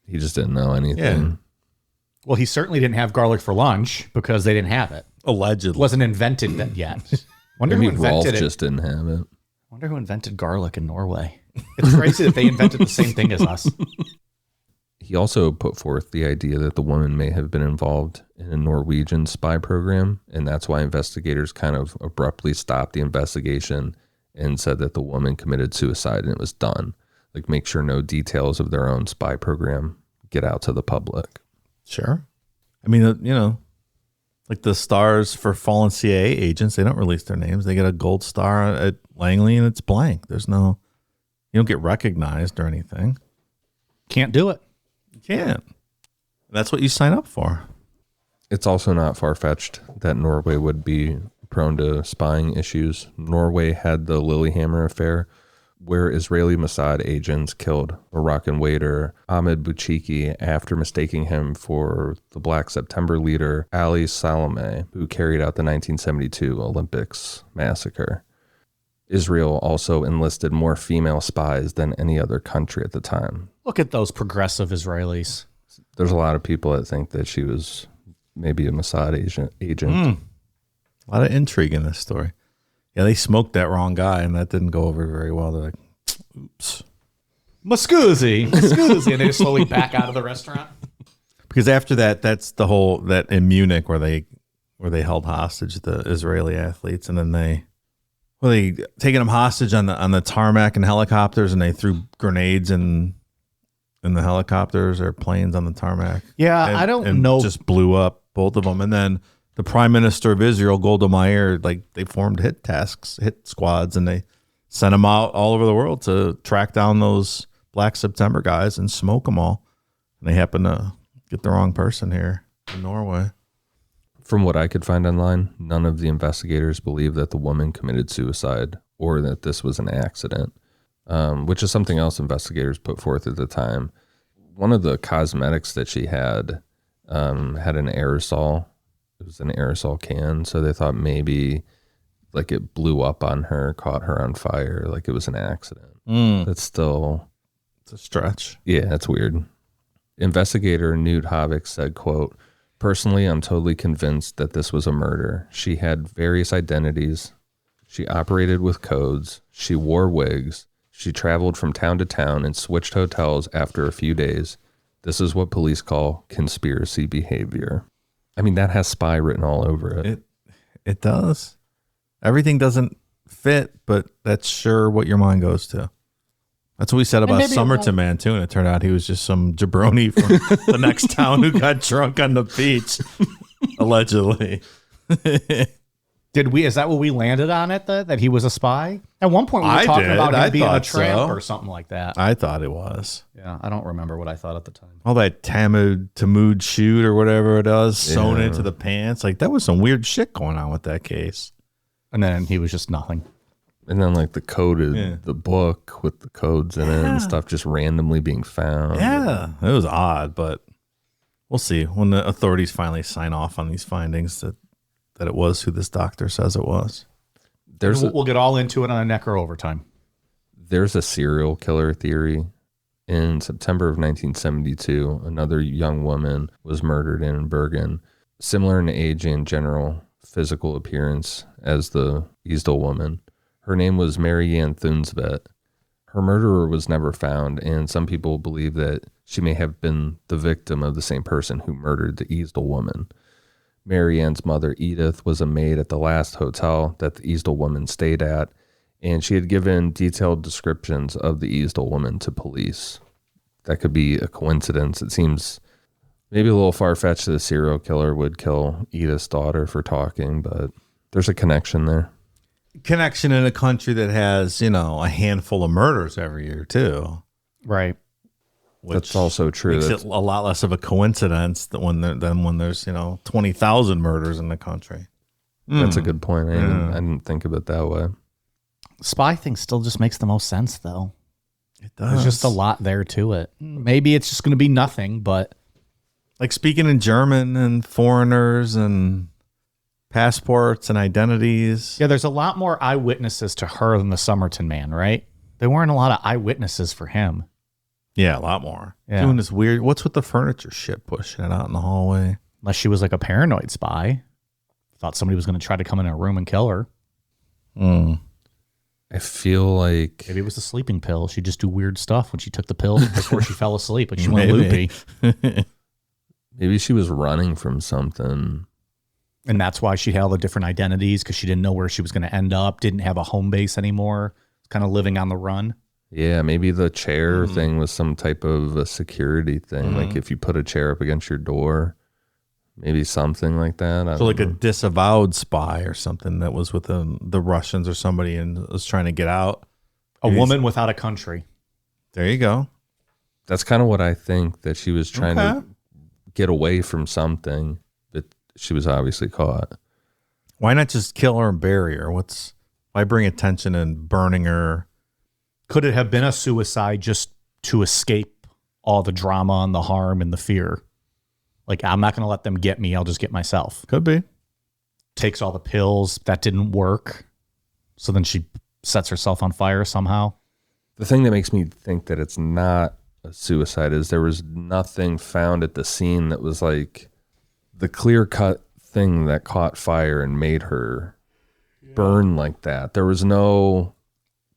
He just didn't know anything. Yeah. Well, he certainly didn't have garlic for lunch because they didn't have it. Allegedly. It wasn't invented yet. Wonder Maybe who Rolf invented it. just didn't have it. Wonder who invented garlic in Norway. It's crazy that they invented the same thing as us. He also put forth the idea that the woman may have been involved in a Norwegian spy program, and that's why investigators kind of abruptly stopped the investigation and said that the woman committed suicide and it was done. Like, make sure no details of their own spy program get out to the public. Sure. I mean, you know, like the stars for fallen CIA agents, they don't release their names. They get a gold star at Langley and it's blank. You don't get recognized or anything. Can't do it. You can't. That's what you sign up for. It's also not far-fetched that Norway would be prone to spying issues. Norway had the Lillehammer affair, where Israeli Mossad agents killed Moroccan waiter Ahmed Bouchiki after mistaking him for the Black September leader Ali Salameh, who carried out the 1972 Olympics massacre. Israel also enlisted more female spies than any other country at the time. Look at those progressive Israelis. There's a lot of people that think that she was maybe a Mossad agent. A lot of intrigue in this story. Yeah, they smoked that wrong guy, and that didn't go over very well. They're like, oops. Mascusi. And they just slowly back out of the restaurant. Because after that, that's the whole, that in Munich where they held hostage the Israeli athletes, and then Well, they taking them hostage on the tarmac and helicopters, and they threw grenades in the helicopters or planes on the tarmac. Yeah, And- I don't and know. just blew up both of them. And then the Prime Minister of Israel, Golda Meir, they formed hit squads, and they sent them out all over the world to track down those Black September guys and smoke them all. And they happened to get the wrong person here in Norway. From what I could find online, none of the investigators believe that the woman committed suicide or that this was an accident, which is something else investigators put forth at the time. One of the cosmetics that she had had an aerosol. It was an aerosol can, so they thought maybe like it blew up on her, caught her on fire, like it was an accident. That's still... It's a stretch. Yeah, that's weird. Investigator Newt Havik said, quote, "Personally, I'm totally convinced that this was a murder. She had various identities. She operated with codes. She wore wigs. She traveled from town to town and switched hotels after a few days. This is what police call conspiracy behavior." I mean, that has spy written all over it. It does. Everything doesn't fit, but that's sure what your mind goes to. That's what we said about Somerton Man, too, and it turned out he was just some jabroni from the next town who got drunk on the beach, allegedly. Is that what we landed on it, that he was a spy? At one point, we were talking about him being a tramp or something like that. I thought it was. Yeah, I don't remember what I thought at the time. All that Tamud shoot or whatever it is, sewn into the pants. Like, that was some weird shit going on with that case. And then he was just nothing. And then like the coded, the book with the codes in it and stuff just randomly being found. Yeah, it was odd, but we'll see when the authorities finally sign off on these findings that it was who this doctor says it was. We'll get all into it on a Necker Overtime. There's a serial killer theory. In September of 1972, another young woman was murdered in Bergen, similar in age and general physical appearance as the Isdal Woman. Her name was Marianne Thunsvet. Her murderer was never found, and some people believe that she may have been the victim of the same person who murdered the Isdal Woman. Marianne's mother, Edith, was a maid at the last hotel that the Isdal Woman stayed at, and she had given detailed descriptions of the Isdal Woman to police. That could be a coincidence. It seems maybe a little far-fetched that a serial killer would kill Edith's daughter for talking, but there's a connection there. Connection in a country that has, a handful of murders every year, too. Right. That's also true. Makes it a lot less of a coincidence than when there's 20,000 murders in the country. That's a good point. I didn't think of it that way. Spy thing still just makes the most sense, though. It does. There's just a lot there to it. Maybe it's just going to be nothing, but like speaking in German and foreigners and passports and identities. Yeah, there's a lot more eyewitnesses to her than the Somerton Man, right? There weren't a lot of eyewitnesses for him. Yeah, a lot more. Yeah. Doing this weird, what's with the furniture shit, pushing it out in the hallway? Unless she was like a paranoid spy. Thought somebody was going to try to come in her room and kill her. I feel like Maybe it was a sleeping pill. She'd just do weird stuff when she took the pill before she fell asleep. Like she went loopy. maybe she was running from something. And that's why she had all the different identities, because she didn't know where she was going to end up, didn't have a home base anymore, kind of living on the run. Yeah, maybe the chair thing was some type of a security thing. Like if you put a chair up against your door, maybe something like that. So like a disavowed spy or something that was with the Russians or somebody and was trying to get out. A woman without a country. There you go. That's kind of what I think, that she was trying to get away from something, but she was obviously caught. Why not just kill her and bury her? Why bring attention and burning her? Could it have been a suicide just to escape all the drama and the harm and the fear? Like, I'm not going to let them get me. I'll just get myself. Could be. Takes all the pills. That didn't work. So then she sets herself on fire somehow. The thing that makes me think that it's not a suicide is there was nothing found at the scene that was like the clear-cut thing that caught fire and made her burn like that. There was no...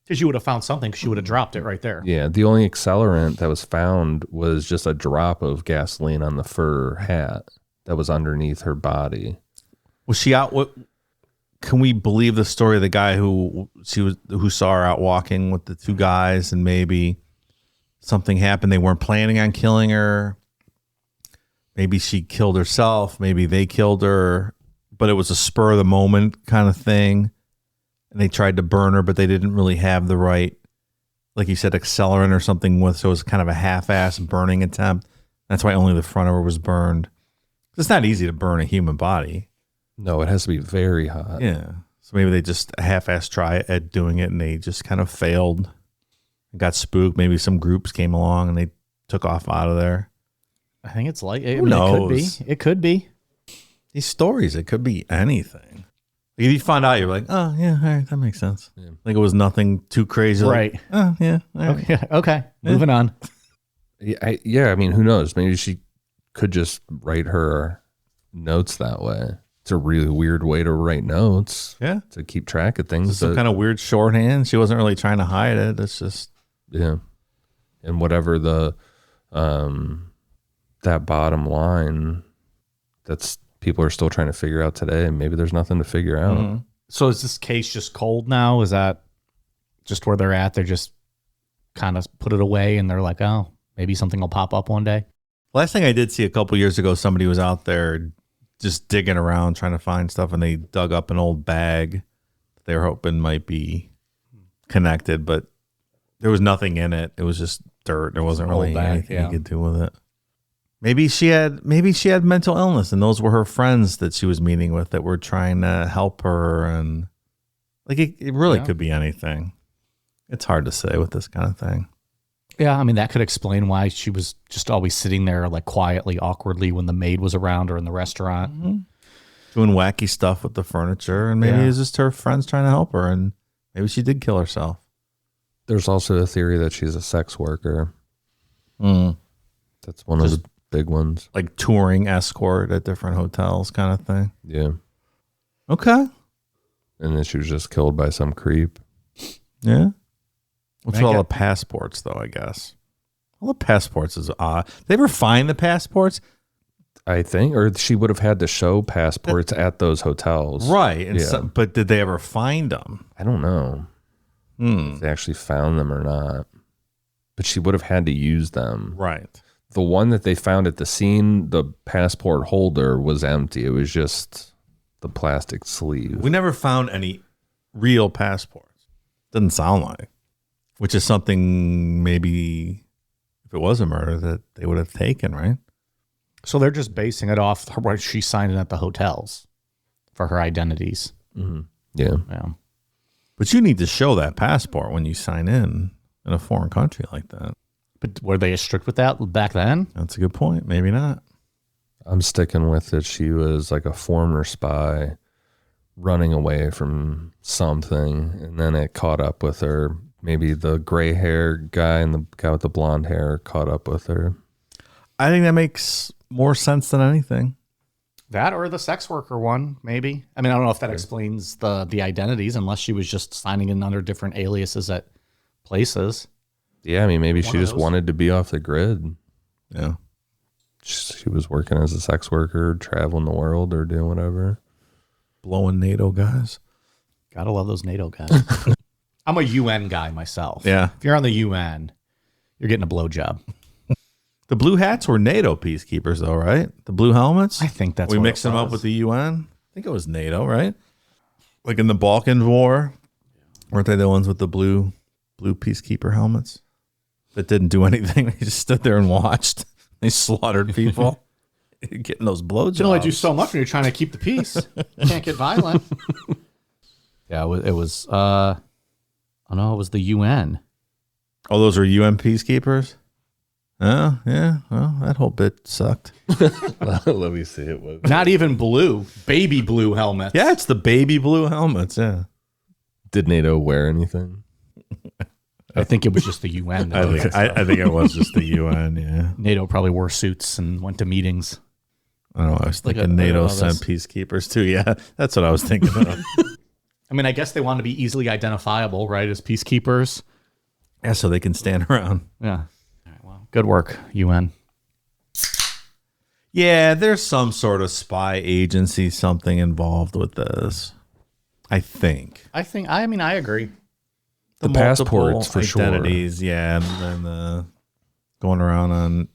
Because you would have found something, because she would have dropped it right there. Yeah, the only accelerant that was found was just a drop of gasoline on the fur hat that was underneath her body. Was she out? can we believe the story of the guy who saw her out walking with the two guys, and maybe something happened? They weren't planning on killing her. Maybe she killed herself. Maybe they killed her, but it was a spur of the moment kind of thing. And they tried to burn her, but they didn't really have the right, like you said, accelerant or something with. So it was kind of a half-ass burning attempt. That's why only the front of her was burned. It's not easy to burn a human body. No, it has to be very hot. Yeah. So maybe they just half-ass try at doing it, and they just kind of failed and got spooked. Maybe some groups came along and they took off out of there. I think it's like Who knows? It could be. These stories, it could be anything. If you find out, you're like, oh, yeah, all right, that makes sense. Yeah. Like it was nothing too crazy. Right. Like, oh, yeah. All right. Okay. Moving on. Yeah, I mean, who knows? Maybe she could just write her notes that way. It's a really weird way to write notes. Yeah. To keep track of things. It's some kind of weird shorthand. She wasn't really trying to hide it. It's just. Yeah. And whatever the, that bottom line, that's people are still trying to figure out today. And maybe there's nothing to figure out. Mm-hmm. So is this case just cold now? Is that just where they're at? They're just kind of put it away and they're like, oh, maybe something will pop up one day. Last thing I did see a couple years ago, somebody was out there just digging around trying to find stuff, and they dug up an old bag that they were hoping might be connected, but there was nothing in it. It was just dirt. There wasn't really anything you could do with it. Maybe she had mental illness, and those were her friends that she was meeting with that were trying to help her, and like it really could be anything. It's hard to say with this kind of thing. Yeah, I mean, that could explain why she was just always sitting there like quietly, awkwardly when the maid was around or in the restaurant. Mm-hmm. Doing wacky stuff with the furniture, and maybe it's just her friends trying to help her, and maybe she did kill herself. There's also a theory that she's a sex worker. Mm. That's one of the big ones. Like touring escort at different hotels kind of thing. Yeah. Okay. And then she was just killed by some creep. Yeah. What's all the passports, though, I guess? All the passports is odd. Did they ever find the passports? I think, or she would have had to show passports at those hotels. Right. And but did they ever find them? I don't know if they actually found them or not. But she would have had to use them. Right. The one that they found at the scene, the passport holder was empty. It was just the plastic sleeve. We never found any real passports. Doesn't sound like. Which is something maybe if it was a murder that they would have taken, right? So they're just basing it off what she signed in at the hotels for her identities. Mm-hmm. Yeah. But you need to show that passport when you sign in a foreign country like that. But were they strict with that back then? That's a good point. Maybe not. I'm sticking with it. She was like a former spy running away from something, and then it caught up with her. Maybe the gray hair guy and the guy with the blonde hair caught up with her. I think that makes more sense than anything. That or the sex worker one, maybe. I mean, I don't know if that explains the identities, unless she was just signing in under different aliases at places. Yeah, I mean, maybe she just wanted to be off the grid. Yeah. She was working as a sex worker, traveling the world or doing whatever. Blowing NATO guys. Gotta love those NATO guys. I'm a UN guy myself. Yeah. If you're on the UN, you're getting a blowjob. The blue hats were NATO peacekeepers, though, right? The blue helmets? I think that's we what mixed them up with the UN. I think it was NATO, right? Like in the Balkan War, weren't they the ones with the blue peacekeeper helmets that didn't do anything? They just stood there and watched. They slaughtered people. Getting those blowjobs. You can only do so much when you're trying to keep the peace. You can't get violent. Yeah, it was. Oh no, it was the UN. Oh, those are UN peacekeepers. Oh yeah. Well, that whole bit sucked. Let me see it. Not even blue, baby blue helmets. Yeah, it's the baby blue helmets. Yeah. Did NATO wear anything? I think it was just the UN. I think it was just the UN. Yeah. NATO probably wore suits and went to meetings. I don't know. I was thinking NATO sent peacekeepers too. Yeah, that's what I was thinking of. I mean, I guess they want to be easily identifiable, right, as peacekeepers. Yeah, so they can stand around. Yeah. All right, well, good work, UN. Yeah, there's some sort of spy agency, something involved with this. I think. I mean, I agree. The multiple passports for sure. identities, yeah, and then going around on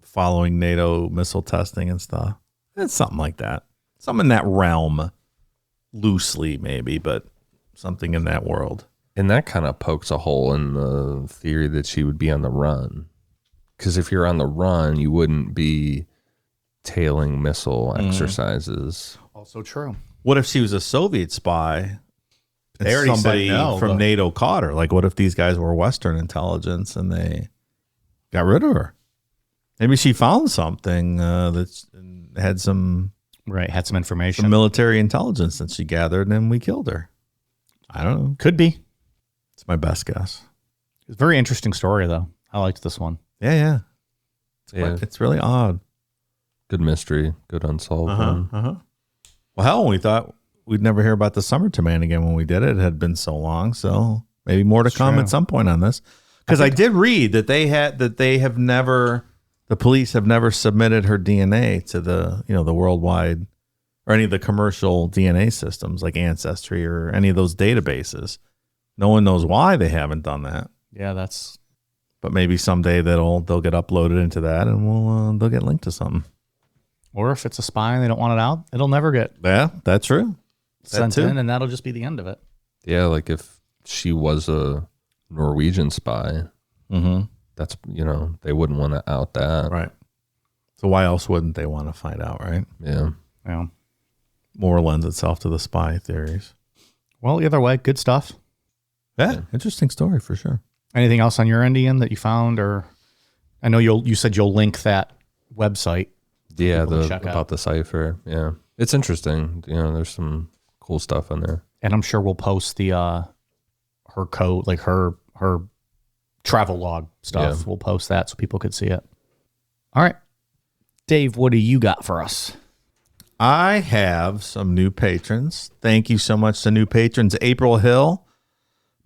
following NATO missile testing and stuff. It's something like that. Something in that realm, loosely maybe, but something in that world. And that kind of pokes a hole in the theory that she would be on the run. Because if you're on the run, you wouldn't be tailing missile exercises. Also true. What if she was a Soviet spy? They already said somebody no, from but- NATO caught her. Like, what if these guys were Western intelligence and they got rid of her? Maybe she found something that had some Had some information. some military intelligence that she gathered, and then we killed her. I don't know. Could be. It's my best guess. It's a very interesting story, though. I liked this one. Yeah. Yeah. It's really odd. Good mystery. Good unsolved one. Well, hell, we thought we'd never hear about the Summerton Man again when we did it. It had been so long, so maybe more to come at some point on this. Because I did read that the police have never submitted her DNA to the worldwide or any of the commercial DNA systems like Ancestry or any of those databases. No one knows why they haven't done that. Yeah, that's... But maybe someday they'll get uploaded into that and they'll get linked to something. Or if it's a spy and they don't want it out, it'll never get Yeah, that's true. sent in, and that'll just be the end of it. Yeah, like if she was a Norwegian spy, that's, they wouldn't want to out that. Right. So why else wouldn't they want to find out, right? Yeah. Yeah. More lends itself to the spy theories. Well, either way, good stuff. Yeah, interesting story for sure. Anything else on your end, Ian, that you found? Or I know you said you'll link that website. Yeah, People to check about out. the cipher. Yeah. It's interesting. There's some cool stuff on there. And I'm sure we'll post the her code, like her travel log stuff. Yeah. We'll post that so people could see it. All right. Dave, what do you got for us? I have some new patrons. Thank you so much to new patrons. April Hill.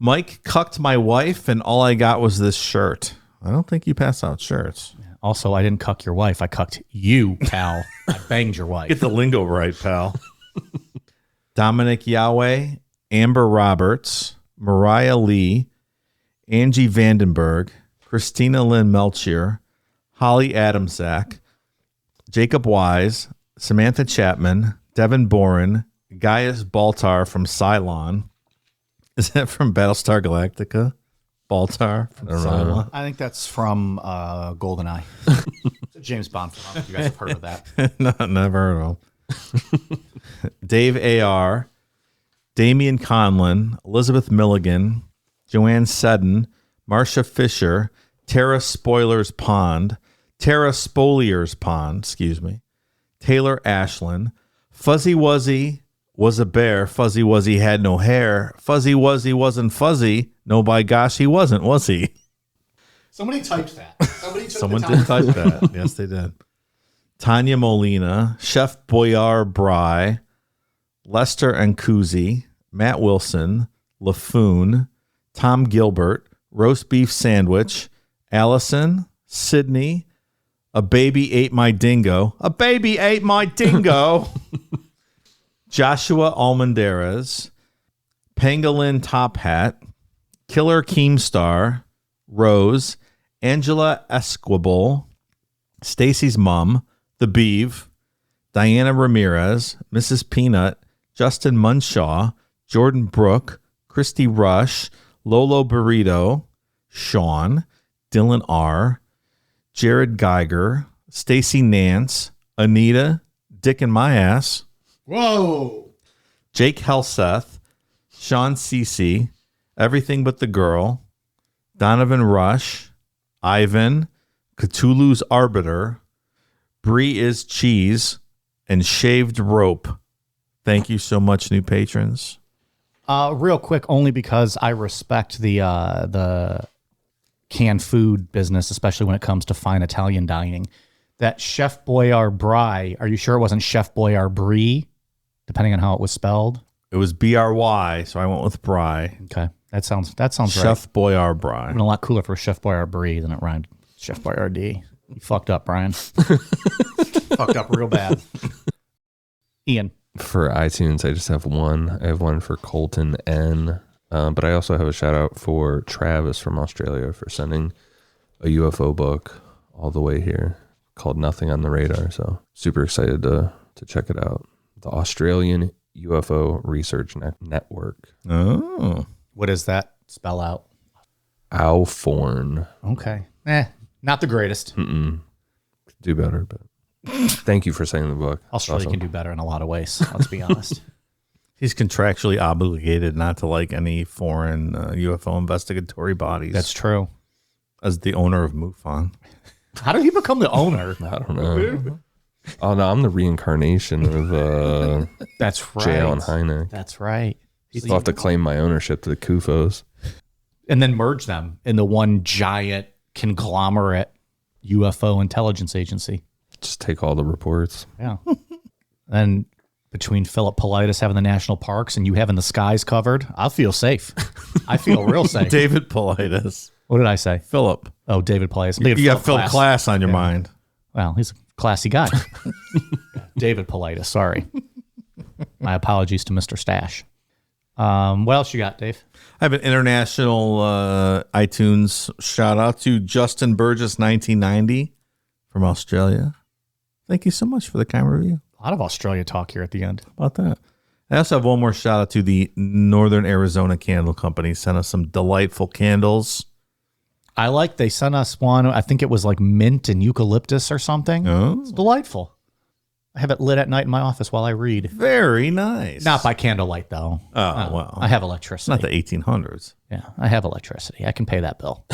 Mike cucked my wife, and all I got was this shirt. I don't think you pass out shirts. Also, I didn't cuck your wife. I cucked you, pal. I banged your wife. Get the lingo right, pal. Dominic Yahweh, Amber Roberts, Mariah Lee, Angie Vandenberg, Christina Lynn Melchior, Holly Adamsack, Jacob Wise, Samantha Chapman, Devin Boren, Gaius Baltar from Cylon. Is that from Battlestar Galactica? Baltar from Cylon? I think that's from GoldenEye. It's a James Bond film. You guys have heard of that. No, never heard of him. Dave A.R., Damian Conlon, Elizabeth Milligan, Joanne Seddon, Marcia Fisher, Tara Spolier's Pond, Taylor Ashland, Fuzzy Wuzzy was a bear, Fuzzy Wuzzy had no hair, Fuzzy Wuzzy wasn't fuzzy, no by gosh he wasn't, was he? Somebody typed that. Someone did type that. Yes, they did. Tanya Molina, Chef Boyar Bry, Lester Ancusi, Matt Wilson, LaFoon, Tom Gilbert, Roast Beef Sandwich, Allison, Sydney, A Baby Ate My Dingo, A Baby Ate My Dingo, Joshua Almendarez, Pangolin Top Hat, Killer Keemstar, Rose, Angela Esquibel, Stacy's Mom, The Beeve, Diana Ramirez, Mrs. Peanut, Justin Munshaw, Jordan Brook, Christy Rush, Lolo Burrito, Sean, Dylan R., Jared Geiger, Stacy Nance, Anita, Dick and My Ass, Whoa. Jake Helseth, Sean Cece, Everything But the Girl, Donovan Rush, Ivan, Cthulhu's Arbiter, Bree is Cheese, and Shaved Rope. Thank you so much, new patrons. Real quick, only because I respect the canned food business, especially when it comes to fine Italian dining. That Chef Boyar Bry, are you sure it wasn't Chef Boyar Brie, depending on how it was spelled? It was BRY, so I went with Bry. Okay, that sounds right. Chef Boyar Bry. It'd been a lot cooler for Chef Boyar Brie than it rhymed Chef Boyar D. You fucked up, Brian. Fucked up real bad. Ian, For iTunes, I just have one. I have one for Colton N. But I also have a shout out for Travis from Australia for sending a UFO book all the way here called Nothing on the Radar. So super excited to check it out. The Australian UFO Research Network. Oh. What does that spell out? Alforn. Okay. Not the greatest. Do better, but thank you for sending the book. Australia Awesome. can do better in a lot of ways. Let's be honest. He's contractually obligated not to like any foreign UFO investigatory bodies. That's true. As the owner of MUFON. How did he become the owner? I don't know. Oh, no, I'm the reincarnation of That's right. J. Allen Hynek. That's right. I'll have to claim my ownership to the CUFOs. And then merge them into one giant conglomerate UFO intelligence agency. Just take all the reports. Yeah. And between Philip Politis having the national parks and you having the skies covered, I'll feel safe. I feel real safe. David Politis. What did I say? Philip. Oh, David Politis. I'm thinking You got Philip Class on your mind. Well, he's a classy guy. David Politis, sorry. My apologies to Mr. Stash. What else you got, Dave? I have an international iTunes shout out to Justin Burgess 1990 from Australia. Thank you so much for the kind review. A lot of Australia talk here at the end. How about that? I also have one more shout out to the Northern Arizona Candle Company. Sent us some delightful candles. They sent us one, I think it was like mint and eucalyptus or something. Oh. It's delightful. I have it lit at night in my office while I read. Very nice. Not by candlelight, though. Oh, well. I have electricity. Not the 1800s. Yeah, I have electricity. I can pay that bill.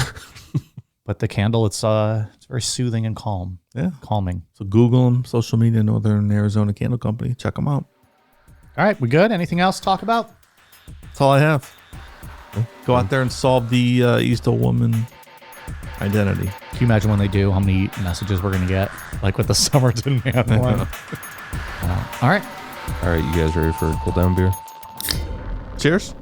But the candle, it's very soothing and calm. Yeah. Calming. So Google them, social media, Northern Arizona Candle Company. Check them out. All right, we good? Anything else to talk about? That's all I have. Go out there and solve the Isdal Woman identity. Can you imagine when they do, how many messages we're going to get? Like with the Somerton Man one. All right. All right, you guys ready for a cool down beer? Cheers.